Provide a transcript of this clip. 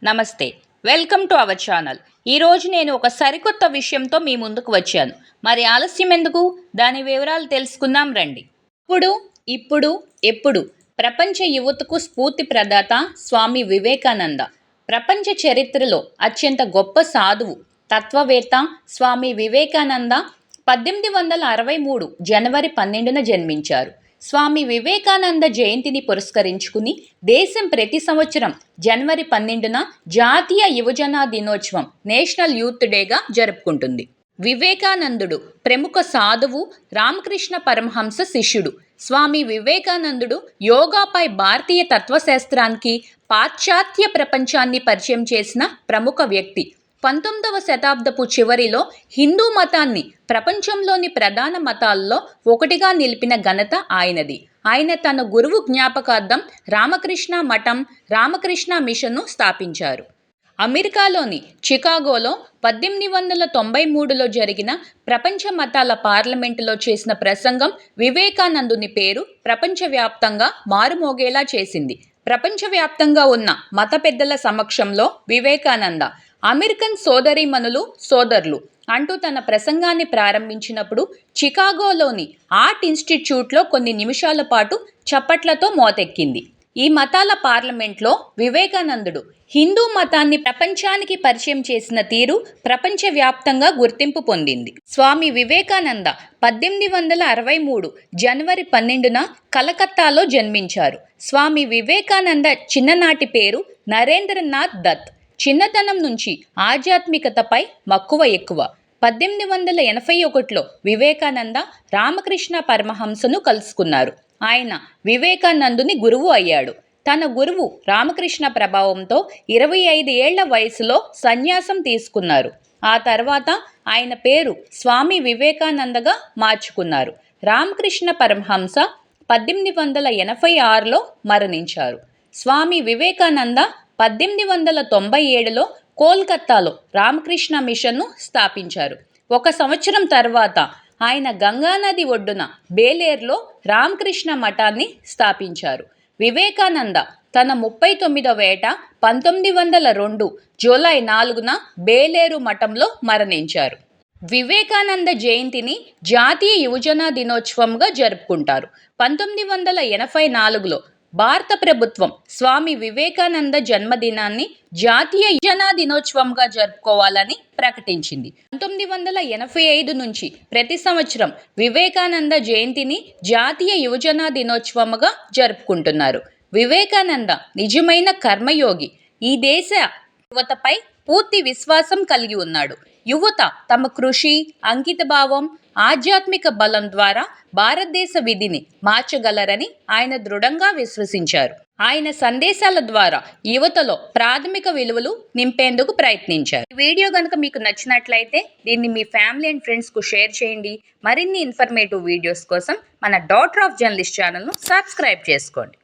నమస్తే. Welcome to our channel. ఈరోజు నేను ఒక సరికొత్త విషయంతో మీ ముందుకు వచ్చాను. మరి ఆలస్యం ఎందుకు? దాని వివరాలు తెలుసుకుందాం రండి. ఇప్పుడు ఎప్పుడు ప్రపంచ యువతకు స్ఫూర్తి ప్రదాత స్వామి వివేకానంద. ప్రపంచ చరిత్రలో అత్యంత గొప్ప సాధువు, తత్వవేత్త స్వామి వివేకానంద 1863 జనవరి 12న జన్మించారు. స్వామి వివేకానంద జయంతిని పురస్కరించుకుని దేశం ప్రతి సంవత్సరం జనవరి 12న జాతీయ యువజన దినోత్సవం నేషనల్ యూత్ డేగా జరుపుకుంటుంది. వివేకానందుడు ప్రముఖ సాధువు, రామకృష్ణ పరమహంస శిష్యుడు. స్వామి వివేకానందుడు యోగాపై భారతీయ తత్వశాస్త్రానికి పాశ్చాత్య ప్రపంచాన్ని పరిచయం చేసిన ప్రముఖ వ్యక్తి. 19వ శతాబ్దపు చివరిలో హిందూ మతాన్ని ప్రపంచంలోని ప్రధాన మతాల్లో ఒకటిగా నిలిపిన ఘనత ఆయనది. ఆయన తన గురువు జ్ఞాపకార్థం రామకృష్ణ మఠం, రామకృష్ణ మిషన్ను స్థాపించారు. అమెరికాలోని చికాగోలో 1893లో జరిగిన ప్రపంచ మతాల పార్లమెంటులో చేసిన ప్రసంగం వివేకానందుని పేరు ప్రపంచవ్యాప్తంగా మారుమోగేలా చేసింది. ప్రపంచవ్యాప్తంగా ఉన్న మత పెద్దల సమక్షంలో వివేకానంద అమెరికన్ సోదరీమణులు, సోదరులు అంటూ తన ప్రసంగాన్ని ప్రారంభించినప్పుడు చికాగోలోని ఆర్ట్ ఇన్స్టిట్యూట్లో కొన్ని నిమిషాల పాటు చప్పట్లతో మోతెక్కింది. ఈ మతాల పార్లమెంట్లో వివేకానందుడు హిందూ మతాన్ని ప్రపంచానికి పరిచయం చేసిన తీరు ప్రపంచవ్యాప్తంగా గుర్తింపు పొందింది. స్వామి వివేకానంద 1863 జనవరి 12న కలకత్తాలో జన్మించారు. స్వామి వివేకానంద చిన్ననాటి పేరు నరేంద్రనాథ్ దత్. చిన్నతనం నుంచి ఆధ్యాత్మికతపై మక్కువ ఎక్కువ. 1881లో వివేకానంద రామకృష్ణ పరమహంసను కలుసుకున్నారు. ఆయన వివేకానందుని గురువు అయ్యాడు. తన గురువు రామకృష్ణ ప్రభావంతో 25 ఏళ్ల వయసులో సన్యాసం తీసుకున్నారు. ఆ తర్వాత ఆయన పేరు స్వామి వివేకానందగా మార్చుకున్నారు. రామకృష్ణ పరమహంస 1886లో మరణించారు. స్వామి వివేకానంద 1897లో కోల్కతాలో రామకృష్ణ మిషన్ను స్థాపించారు. ఒక సంవత్సరం తర్వాత ఆయన గంగానది ఒడ్డున బేలేరులో రామకృష్ణ మఠాన్ని స్థాపించారు. వివేకానంద తన 39వ ఏట 1902 జూలై 4న బేలేరు మఠంలో మరణించారు. వివేకానంద జయంతిని జాతీయ యువజన దినోత్సవంగా జరుపుకుంటారు. 1984లో భారత ప్రభుత్వం స్వామి వివేకానంద జన్మదినాన్ని జాతీయ యువజన దినోత్సవంగా జరుపుకోవాలని ప్రకటించింది. 1985 నుంచి ప్రతి సంవత్సరం వివేకానంద జయంతిని జాతీయ యువజన దినోత్సవంగా జరుపుకుంటున్నారు. వివేకానంద నిజమైన కర్మయోగి. ఈ దేశ యువతపై పూర్తి విశ్వాసం కలిగి ఉన్నాడు. యువత తమ కృషి, అంకితభావం, ఆధ్యాత్మిక బలం ద్వారా భారతదేశ విధిని మార్చగలరని ఆయన దృఢంగా విశ్వసించారు. ఆయన సందేశాల ద్వారా యువతలో ప్రాథమిక విలువలు నింపేందుకు ప్రయత్నించారు. ఈ వీడియో కనుక మీకు నచ్చినట్లయితే దీన్ని మీ ఫ్యామిలీ అండ్ ఫ్రెండ్స్కు షేర్ చేయండి. మరిన్ని ఇన్ఫర్మేటివ్ వీడియోస్ కోసం మన డాటర్ ఆఫ్ జర్నలిస్ట్ ఛానల్ను సబ్స్క్రైబ్ చేసుకోండి.